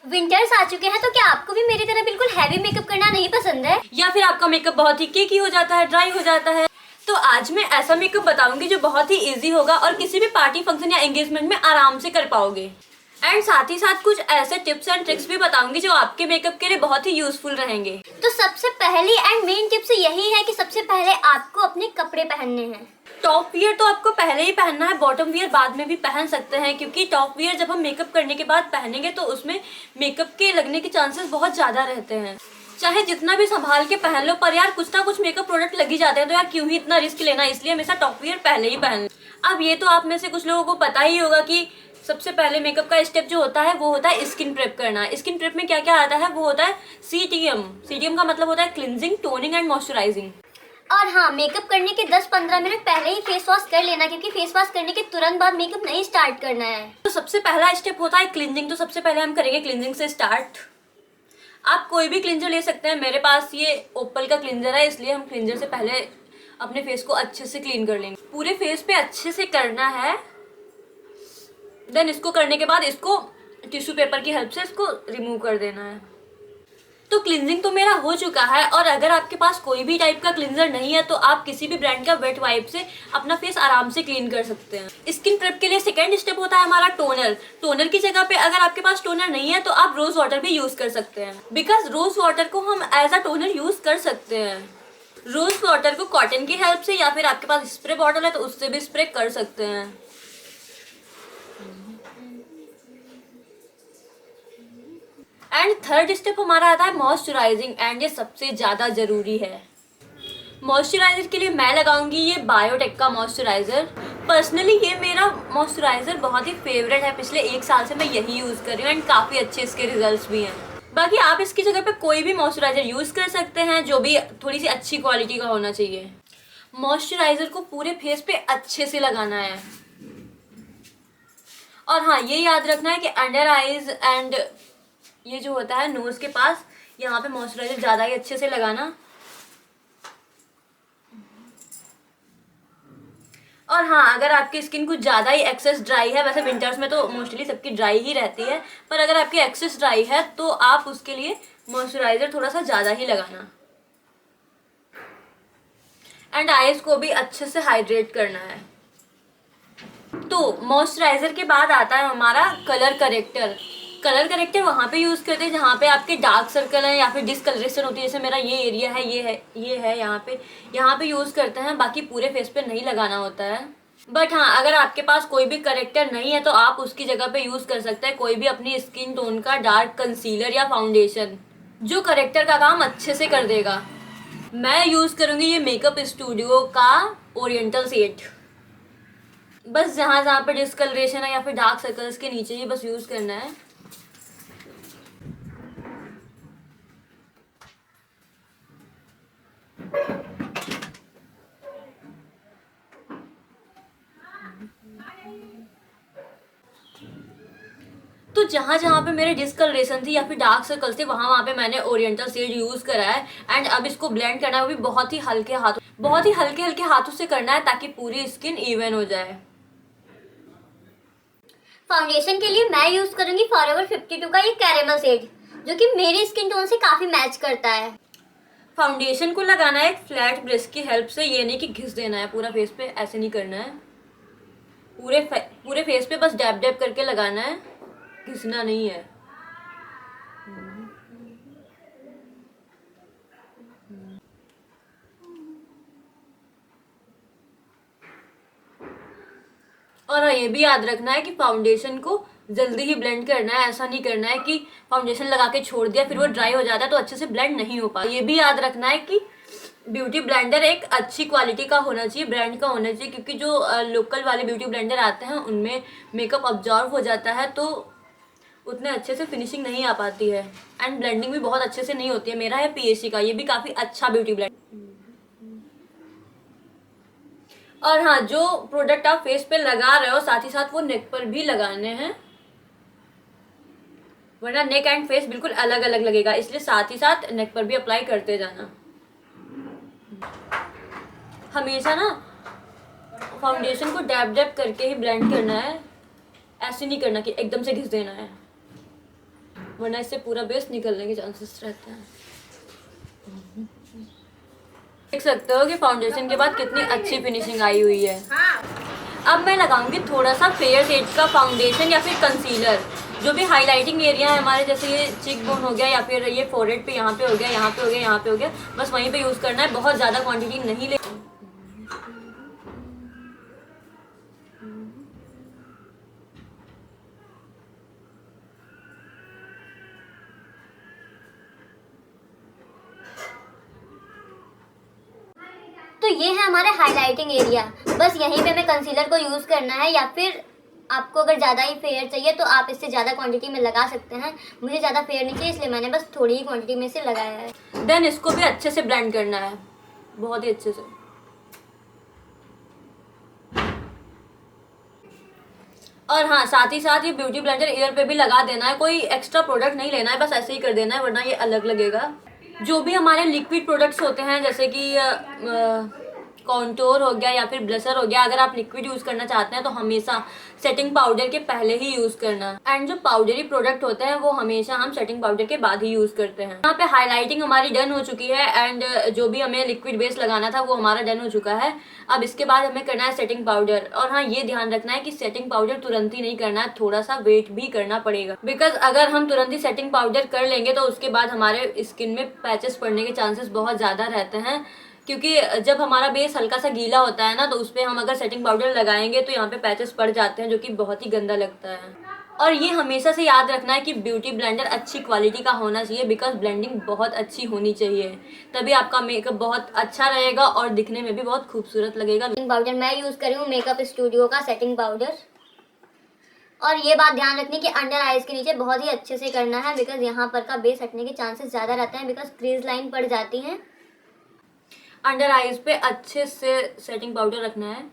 Winters आ चुके हैं, तो क्या आपको भी मेरी तरह बिल्कुल हैवी मेकअप करना नहीं पसंद है? या फिर आपका मेकअप बहुत ही केकी हो जाता है, ड्राई हो जाता है? तो आज मैं ऐसा मेकअप बताऊंगी जो बहुत ही इजी होगा और किसी भी पार्टी फंक्शन या एंगेजमेंट में आराम से कर पाओगे। एंड साथ ही साथ कुछ ऐसे टिप्स एंड ट्रिक्स भी बताऊंगी जो आपके मेकअप के लिए बहुत ही यूजफुल रहेंगे। तो सबसे पहली एंड मेन टिप्स यही है कि सबसे पहले आपको अपने कपड़े पहनने हैं। टॉप वियर तो आपको पहले ही पहनना है, बॉटम वियर बाद में भी पहन सकते हैं, क्योंकि टॉप वियर जब हम मेकअप करने के बाद पहनेंगे तो उसमें मेकअप के लगने के चांसेस बहुत ज़्यादा रहते हैं। चाहे जितना भी संभाल के पहन लो, पर यार कुछ ना कुछ मेकअप प्रोडक्ट लग ही जाते हैं, तो यार क्यों ही इतना रिस्क लेना, इसलिए हमेशा टॉप वियर पहले ही पहन लो। अब ये तो आप में से कुछ लोगों को पता ही होगा कि सबसे पहले मेकअप का स्टेप जो होता है वो होता है स्किन प्रेप करना। स्किन प्रेप में क्या क्या आता है, वो होता है CTM। CTM का मतलब होता है क्लिनजिंग, टोनिंग एंड मॉइस्चराइजिंग। और हाँ, मेकअप करने के 10-15 मिनट पहले ही फेस वॉश कर लेना, क्योंकि फेस वॉश करने के तुरंत बाद मेकअप नहीं स्टार्ट करना है। तो सबसे पहला स्टेप होता है क्लिनजिंग। तो सबसे पहले हम करेंगे क्लिनजिंग से स्टार्ट। आप कोई भी क्लिंजर ले सकते हैं, मेरे पास ये ओपल का क्लिंजर है, इसलिए हम क्लिंजर से पहले अपने फेस को अच्छे से क्लीन कर लेंगे। पूरे फेस पे अच्छे से करना है। देन इसको करने के बाद इसको टिश्यू पेपर की हेल्प से इसको रिमूव कर देना है। तो क्लिंजिंग तो मेरा हो चुका है, और अगर आपके पास कोई भी टाइप का क्लिंजर नहीं है तो आप किसी भी ब्रांड का वेट वाइप से अपना फेस आराम से क्लीन कर सकते हैं। स्किन प्रेप के लिए सेकेंड स्टेप होता है हमारा टोनर। टोनर की जगह पे अगर आपके पास टोनर नहीं है तो आप रोज वाटर भी यूज कर सकते हैं, बिकॉज रोज वाटर को हम एज अ टोनर यूज कर सकते हैं। रोज वाटर को कॉटन की हेल्प से या फिर आपके पास स्प्रे बॉटल है तो उससे भी स्प्रे कर सकते हैं। एंड थर्ड स्टेप हमारा आता है मॉइस्चराइजिंग, एंड ये सबसे ज़्यादा ज़रूरी है। मॉइस्चराइजर के लिए मैं लगाऊंगी ये बायोटेक का मॉइस्चराइज़र। पर्सनली ये मेरा मॉइस्चराइज़र बहुत ही फेवरेट है, पिछले 1 साल से मैं यही यूज़ कर रही हूँ एंड काफ़ी अच्छे इसके रिजल्ट्स भी हैं। बाकी आप इसकी जगह पे कोई भी मॉइस्चराइज़र यूज़ कर सकते हैं, जो भी थोड़ी सी अच्छी क्वालिटी का होना चाहिए। मॉइस्चराइज़र को पूरे फेस पे अच्छे से लगाना है। और हाँ, ये याद रखना है कि अंडर आइज एंड ये जो होता है नोज के पास, यहाँ पे मॉइस्चराइजर ज़्यादा ही अच्छे से लगाना। और हाँ, अगर आपकी स्किन कुछ ज़्यादा ही एक्सेस ड्राई है, वैसे विंटर्स में तो मोस्टली सबकी ड्राई ही रहती है, पर अगर आपकी एक्सेस ड्राई है तो आप उसके लिए मॉइस्चराइजर थोड़ा सा ज़्यादा ही लगाना। एंड आईज को भी अच्छे से हाइड्रेट करना है। तो मॉइस्चराइजर के बाद आता है हमारा कलर करेक्टर। कलर करेक्टर वहाँ पे यूज़ करते हैं जहाँ पे आपके डार्क सर्कल है या फिर डिसकलरेशन होती है, जैसे मेरा ये एरिया है, ये है यहाँ पे यूज़ करते हैं। बाकी पूरे फेस पे नहीं लगाना होता है। बट हाँ, अगर आपके पास कोई भी करेक्टर नहीं है तो आप उसकी जगह पे यूज़ कर सकते हैं कोई भी अपनी स्किन टोन का डार्क कंसीलर या फाउंडेशन, जो करेक्टर का काम अच्छे से कर देगा। मैं यूज़ करूँगी ये मेकअप स्टूडियो का ओरिएंटल शेड। बस जहाँ जहाँ पे डिसकलरेशन है या फिर डार्क सर्कल्स के नीचे ही बस यूज़ करना है। तो जहाँ जहाँ पे मेरे डिसकलरेशन थी या फिर डार्क सर्कल्स थे, वहाँ पे मैंने ओरिएंटल शेड यूज़ करा है। एंड अब इसको ब्लेंड करना है, वो भी बहुत ही हल्के हाथों से करना है, ताकि पूरी स्किन इवन हो जाए। फाउंडेशन के लिए मैं यूज करूंगी फॉरएवर 52 का ये कैरेमल शेड, जो कि मेरी स्किन टोन से काफी मैच करता है। फाउंडेशन को लगाना है एक फ्लैट ब्रश की हेल्प से, ये नहीं कि घिस देना है पूरा फेस पे, ऐसे नहीं करना है। पूरे फेस पे बस डैब डैब करके लगाना है, घिसना नहीं है। और हाँ, ये भी याद रखना है कि फाउंडेशन को जल्दी ही ब्लेंड करना है। ऐसा नहीं करना है कि फाउंडेशन लगा के छोड़ दिया फिर वो ड्राई हो जाता है तो अच्छे से ब्लेंड नहीं हो पाता। ये भी याद रखना है कि ब्यूटी ब्लेंडर एक अच्छी क्वालिटी का होना चाहिए, ब्रांड का होना चाहिए, क्योंकि जो लोकल वाले ब्यूटी ब्लेंडर आते हैं उनमें मेकअप अब्जॉर्व हो जाता है तो उतने अच्छे से फिनिशिंग नहीं आ पाती है एंड ब्लेंडिंग भी बहुत अच्छे से नहीं होती है। मेरा है PSC का, ये भी काफ़ी अच्छा ब्यूटी ब्लेंडर। और हाँ, जो प्रोडक्ट आप फेस पे लगा रहे हो साथ ही साथ वो नेक पर भी लगाने हैं, वरना नेक एंड फेस बिल्कुल अलग अलग लगेगा, इसलिए साथ ही साथ नेक पर भी अप्लाई करते जाना। हमेशा ना फाउंडेशन को डैब डैब करके ही ब्लेंड करना है, ऐसे नहीं करना कि एकदम से घिस देना है। वरना इससे पूरा बेस निकलने के चांसेस रहते हैं। देख सकते हो कि फाउंडेशन के बाद कितनी अच्छी फिनिशिंग आई हुई है। अब मैं लगाऊंगी थोड़ा सा फेयर शेड का फाउंडेशन या फिर कंसीलर। जो भी हाइलाइटिंग एरिया है हमारे, जैसे ये चिक बोन हो गया या फिर ये फोरहेड पे, यहाँ पे हो गया, यहाँ पे हो गया, यहाँ पे हो गया, बस वहीं पे यूज़ करना है। बहुत ज़्यादा क्वांटिटी नहीं ले। तो ये है हमारे हाइलाइटिंग एरिया। बस यहीं पे हमें कंसीलर को यूज़ करना है, या फिर आपको अगर ज़्यादा ही फेयर चाहिए तो आप इससे ज़्यादा क्वांटिटी में लगा सकते हैं। मुझे ज़्यादा फेयर नहीं चाहिए, इसलिए मैंने बस थोड़ी ही क्वांटिटी में से लगाया है। देन इसको भी अच्छे से ब्लेंड करना है, बहुत ही अच्छे से। और हाँ, साथ ही साथ ये ब्यूटी ब्लेंडर ईयर पे भी लगा देना है। कोई एक्स्ट्रा प्रोडक्ट नहीं लेना है, बस ऐसे ही कर देना है, वरना ये अलग लगेगा। जो भी हमारे लिक्विड प्रोडक्ट्स होते हैं, जैसे कि कॉन्टोर हो गया या फिर ब्लशर हो गया, अगर आप लिक्विड यूज़ करना चाहते हैं तो हमेशा सेटिंग पाउडर के पहले ही यूज़ करना। एंड जो पाउडरी प्रोडक्ट होते हैं वो हमेशा हम सेटिंग पाउडर के बाद ही यूज़ करते हैं। यहाँ पे हाइलाइटिंग हमारी डन हो चुकी है एंड जो भी हमें लिक्विड बेस लगाना था वो हमारा डन हो चुका है। अब इसके बाद हमें करना है सेटिंग पाउडर। और हाँ, ये ध्यान रखना है कि सेटिंग पाउडर तुरंत ही नहीं करना है, थोड़ा सा वेट भी करना पड़ेगा। बिकॉज अगर हम तुरंत ही सेटिंग पाउडर कर लेंगे तो उसके बाद हमारे स्किन में पैचेस पड़ने के चांसेस बहुत ज़्यादा रहते हैं। क्योंकि जब हमारा बेस हल्का सा गीला होता है ना, तो उस पर हम अगर सेटिंग पाउडर लगाएंगे तो यहाँ पे पैचेस पड़ जाते हैं, जो कि बहुत ही गंदा लगता है। और ये हमेशा से याद रखना है कि ब्यूटी ब्लेंडर अच्छी क्वालिटी का होना चाहिए, बिकॉज ब्लेंडिंग बहुत अच्छी होनी चाहिए, तभी आपका मेकअप बहुत अच्छा रहेगा और दिखने में भी बहुत खूबसूरत लगेगा। सेटिंग पाउडर मैं यूज़ करी हूँ मेकअप स्टूडियो का सेटिंग पाउडर। और ये बात ध्यान रखनी कि अंडर आइज के नीचे बहुत ही अच्छे से करना है, बिकॉज यहाँ पर का बेस हटने के चांसेस ज़्यादा रहते हैं, बिकॉज क्रीज लाइन पड़ जाती हैं। अंडर आइज पे अच्छे से सेटिंग पाउडर रखना है।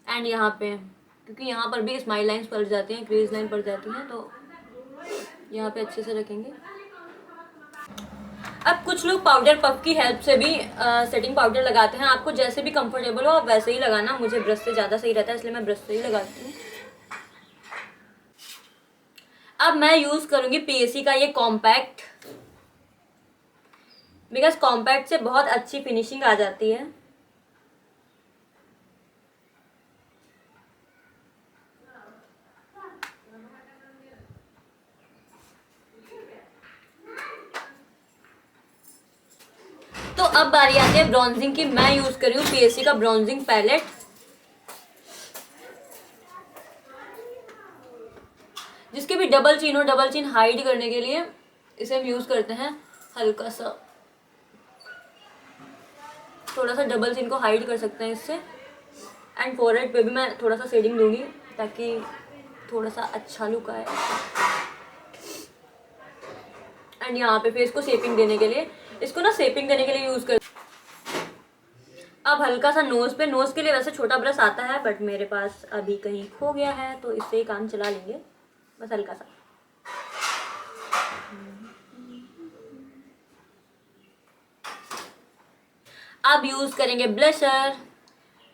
एंड यहाँ पे, क्योंकि यहाँ पर भी स्माइल लाइंस पड़ जाती हैं, क्रीज लाइन पड़ जाती हैं, तो यहाँ पे अच्छे से रखेंगे। अब कुछ लोग पाउडर पफ की हेल्प से भी सेटिंग पाउडर लगाते हैं। आपको जैसे भी कंफर्टेबल हो आप वैसे ही लगाना। मुझे ब्रश से ज़्यादा सही रहता है, इसलिए मैं ब्रश से ही लगाती हूँ। अब मैं यूज़ करूँगी पीएसी का ये कॉम्पैक्ट, बिकॉज कॉम्पैक्ट से बहुत अच्छी फिनिशिंग आ जाती है। तो अब बारी आती है ब्रॉन्जिंग की। मैं यूज कर रही हूँ पीएसी का ब्रॉन्जिंग पैलेट। जिसके भी डबल चिन हो, डबल चिन हाइड करने के लिए इसे हम यूज करते हैं। हल्का सा थोड़ा सा डबल चिन को हाइड कर सकते हैं इससे। एंड फोरहेड पे भी मैं थोड़ा सा शेडिंग दूंगी ताकि थोड़ा सा अच्छा लुक आए। एंड यहाँ पे फेस को शेपिंग देने के लिए, इसको ना शेपिंग देने के लिए यूज कर। अब हल्का सा नोज पे, नोज के लिए वैसे छोटा ब्रश आता है बट मेरे पास अभी कहीं खो गया है, तो इससे ही काम चला लेंगे। बस हल्का सा। अब यूज करेंगे ब्लशर।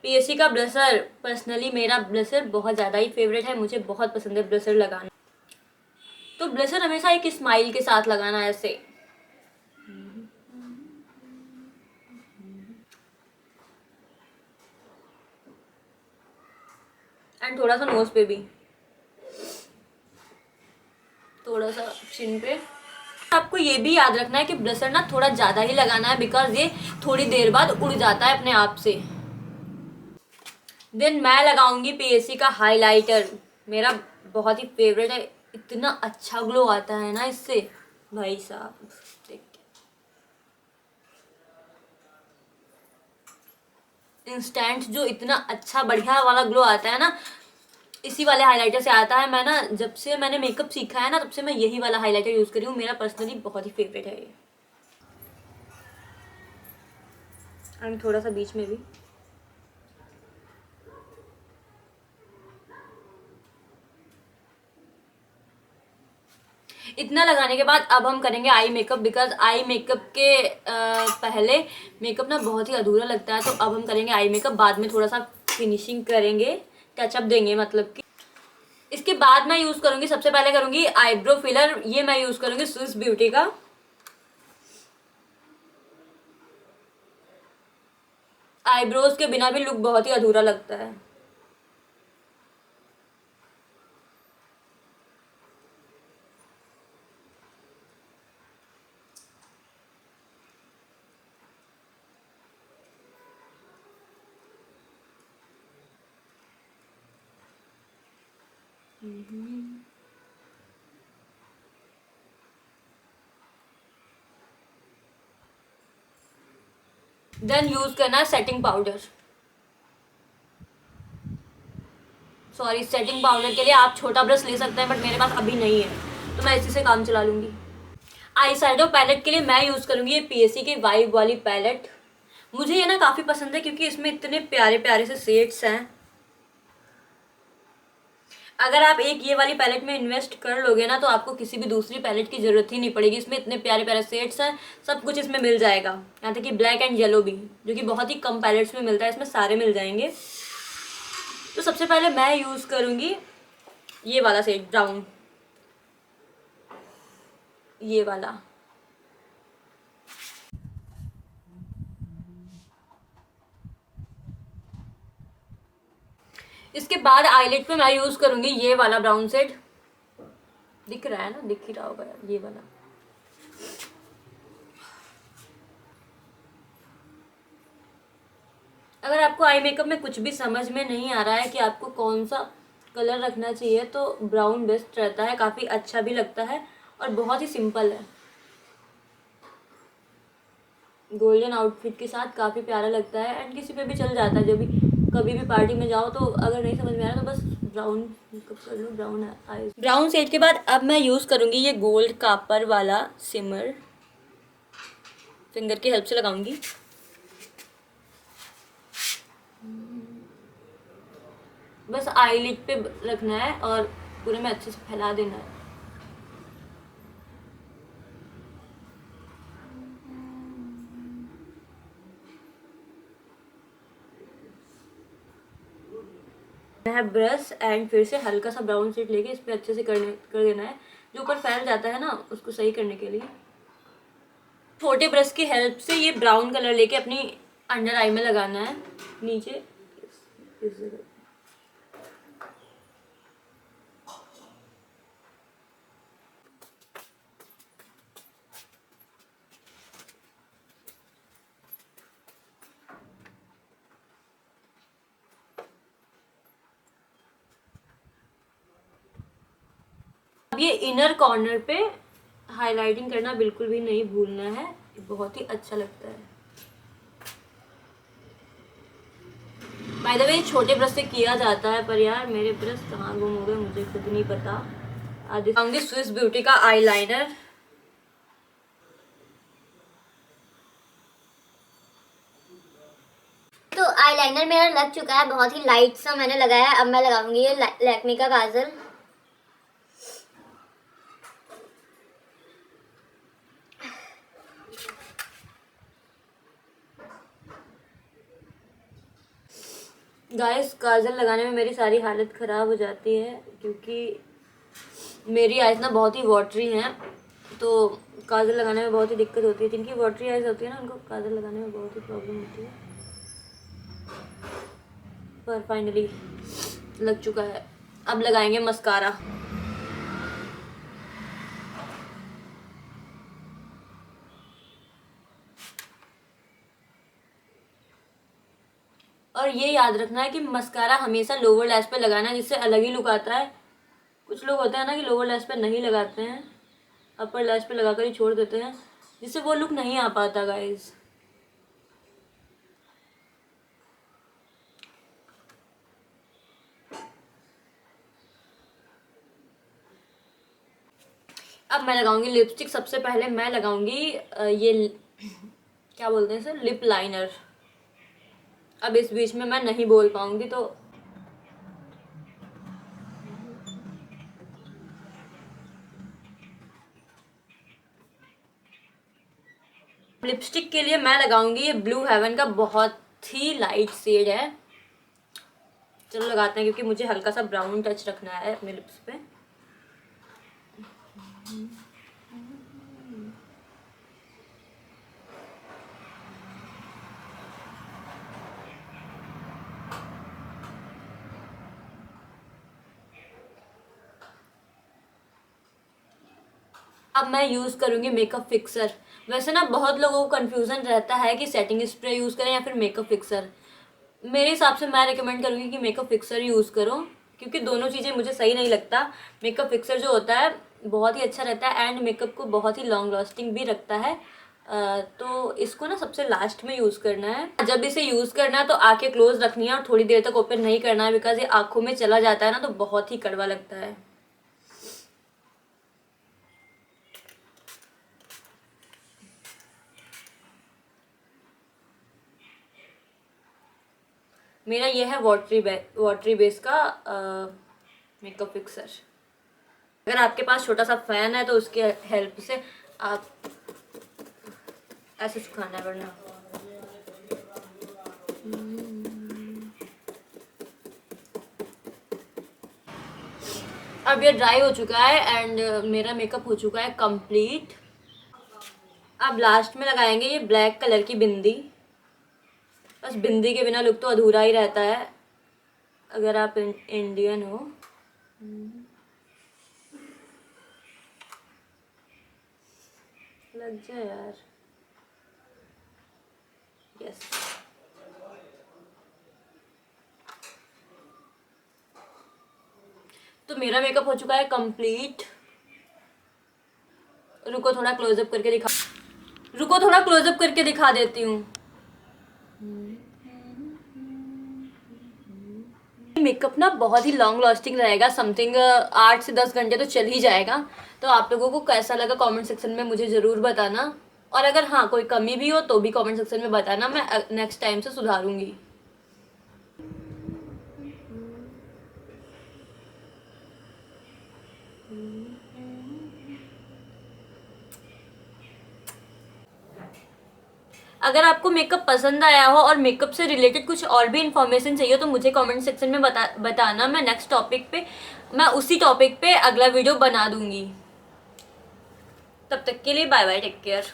पीएसी का ब्लशर पर्सनली मेरा ब्लशर बहुत ज़्यादा ही फेवरेट है, मुझे बहुत पसंद है ब्लशर लगाना। तो ब्लशर हमेशा एक स्माइल के साथ लगाना है ऐसे। एंड थोड़ा सा नोज पे भी, थोड़ा सा चिन पे। आपको ये भी याद रखना है कि ब्लशर ना थोड़ा ज़्यादा ही लगाना है, बिकॉज ये थोड़ी देर बाद उड़ जाता है अपने आप से। देन मैं लगाऊंगी पीएसी का हाइलाइटर, मेरा बहुत ही फेवरेट है। इतना अच्छा ग्लो आता है ना इससे, भाई साहब देख इंस्टेंट जो इतना अच्छा बढ़िया वाला ग्लो आता है ना, इसी वाले हाइलाइटर से आता है। मैं ना जब से मैंने मेकअप सीखा है ना, तब से मैं यही वाला हाइलाइटर यूज़ करी हूँ। मेरा पर्सनली बहुत ही फेवरेट है ये। एंड थोड़ा सा बीच में भी। इतना लगाने के बाद अब हम करेंगे eye makeup, because eye makeup के पहले मेकअप ना बहुत ही अधूरा लगता है। तो अब हम करेंगे आई मेकअप, बाद में थोड़ा सा फिनिशिंग करेंगे, टचअप देंगे, मतलब कि इसके बाद मैं यूज करूंगी, सबसे पहले करूंगी आईब्रो फिलर। ये मैं यूज करूंगी स्विस ब्यूटी का। आईब्रोज के बिना भी लुक बहुत ही अधूरा लगता है। देन यूज करना है setting powder. Sorry, setting powder के लिए आप छोटा ब्रश ले सकते हैं, बट मेरे पास अभी नहीं है, तो मैं इसी से काम चला लूंगी। आई शैडो पैलेट के लिए मैं यूज करूंगी ये पीएससी की वाइब वाली पैलेट। मुझे ये ना काफी पसंद है क्योंकि इसमें इतने प्यारे प्यारे से शेड्स हैं। अगर आप एक ये वाली पैलेट में इन्वेस्ट कर लोगे ना, तो आपको किसी भी दूसरी पैलेट की जरूरत ही नहीं पड़ेगी। इसमें इतने प्यारे प्यारे शेड्स हैं, सब कुछ इसमें मिल जाएगा। यहाँ तक कि ब्लैक एंड येलो भी, जो कि बहुत ही कम पैलेट्स में मिलता है, इसमें सारे मिल जाएंगे। तो सबसे पहले मैं यूज करूंगी ये वाला शेड ब्राउन, ये वाला। इसके बाद आईलिड पे मैं यूज करूंगी ये वाला ब्राउन शेड। दिख रहा है ना, दिख ही रहा होगा यार, ये वाला। अगर आपको आई मेकअप में कुछ भी समझ में नहीं आ रहा है कि आपको कौन सा कलर रखना चाहिए, तो ब्राउन बेस्ट रहता है, काफ़ी अच्छा भी लगता है और बहुत ही सिंपल है। गोल्डन आउटफिट के साथ काफ़ी प्यारा लगता है एंड किसी पे भी चल जाता है। जब भी कभी भी पार्टी में जाओ तो अगर नहीं समझ में आ रहा तो बस ब्राउन मेकअप कर लो, ब्राउन आईज। ब्राउन शेड के बाद अब मैं यूज़ करूँगी ये गोल्ड कापर वाला सिमर। फिंगर की हेल्प से लगाऊंगी। बस आईलिड पे रखना है और पूरे में अच्छे से फैला देना है। है ब्रश एंड फिर से हल्का सा ब्राउन शेड लेके इस पर अच्छे से कर देना है। जो ऊपर फैल जाता है ना, उसको सही करने के लिए छोटे ब्रश की हेल्प से ये ब्राउन कलर लेके अपनी अंडर आई में लगाना है, नीचे इस जगह। अब ये इनर कॉर्नर पे हाइलाइटिंग करना बिल्कुल भी नहीं भूलना है, बहुत ही अच्छा लगता है। बाय द वे छोटे ब्रश से किया जाता है, पर यार मेरे ब्रश कहाँ गुम हो गए मुझे खुद नहीं पता। आज दिखाऊंगी स्विस ब्यूटी का आईलाइनर। तो आईलाइनर मेरा लग चुका है, बहुत ही लाइट सा मैंने लगाया है। अब मैं लगाऊंगी ये लैक्मे का काजल। गाइस, काजल लगाने में मेरी सारी हालत ख़राब हो जाती है क्योंकि मेरी आइज़ ना बहुत ही वाटरी हैं, तो काजल लगाने में बहुत ही दिक्कत होती है। जिनकी वाटरी आइज़ होती है ना, उनको काजल लगाने में बहुत ही प्रॉब्लम होती है। पर फाइनली लग चुका है। अब लगाएंगे मस्कारा। और ये याद रखना है कि मस्कारा हमेशा लोअर लैश पे लगाना है, जिससे अलग ही लुक आता है। कुछ लोग होते हैं ना कि लोअर लैश पे नहीं लगाते हैं, अपर लैश पे लगाकर ही छोड़ देते हैं, जिससे वो लुक नहीं आ पाता गाइज। अब मैं लगाऊंगी लिपस्टिक। सबसे पहले मैं लगाऊंगी ये क्या बोलते हैं सर, लिप लाइनर। अब इस बीच में मैं नहीं बोल पाऊंगी तो लिपस्टिक के लिए मैं लगाऊंगी ये ब्लू हेवन का बहुत ही लाइट शेड है। चलो लगाते हैं, क्योंकि मुझे हल्का सा ब्राउन टच रखना है अपने लिप्स पे। अब मैं यूज़ करूँगी मेकअप फिक्सर। वैसे ना बहुत लोगों को कन्फ्यूज़न रहता है कि सेटिंग स्प्रे यूज़ करें या फिर मेकअप फिक्सर। मेरे हिसाब से मैं रिकमेंड करूँगी कि मेकअप फिक्सर यूज़ करो, क्योंकि दोनों चीज़ें मुझे सही नहीं लगता। मेकअप फिक्सर जो होता है बहुत ही अच्छा रहता है एंड मेकअप को बहुत ही लॉन्ग लास्टिंग भी रखता है। तो इसको ना सबसे लास्ट में यूज़ करना है। जब इसे यूज़ करना है तो आँखें क्लोज रखनी है और थोड़ी देर तक ओपन नहीं करना है, बिकॉज ये आँखों में चला जाता है ना तो बहुत ही कड़वा लगता है। मेरा ये है वाटरी बेस का मेकअप फिक्सर। अगर आपके पास छोटा सा फैन है तो उसके हेल्प से आप ऐसे सुखाना है, वरना अब ये ड्राई हो चुका है एंड मेरा मेकअप हो चुका है कंप्लीट। अब लास्ट में लगाएंगे ये ब्लैक कलर की बिंदी। बस बिंदी के बिना लुक तो अधूरा ही रहता है अगर आप इंडियन हो। लग जाए यार, यस। तो मेरा मेकअप हो चुका है कंप्लीट। रुको थोड़ा क्लोजअप करके दिखा देती हूँ। मेकअप ना बहुत ही लॉन्ग लास्टिंग रहेगा, समथिंग 8 से 10 घंटे तो चल ही जाएगा। तो आप लोगों को कैसा लगा कमेंट सेक्शन में मुझे ज़रूर बताना, और अगर हाँ कोई कमी भी हो तो भी कमेंट सेक्शन में बताना, मैं नेक्स्ट टाइम से सुधारूंगी। अगर आपको मेकअप पसंद आया हो और मेकअप से रिलेटेड कुछ और भी इन्फॉर्मेशन चाहिए तो मुझे कमेंट सेक्शन में बताना। मैं नेक्स्ट टॉपिक पे उसी टॉपिक पे अगला वीडियो बना दूंगी। तब तक के लिए बाय बाय, टेक केयर।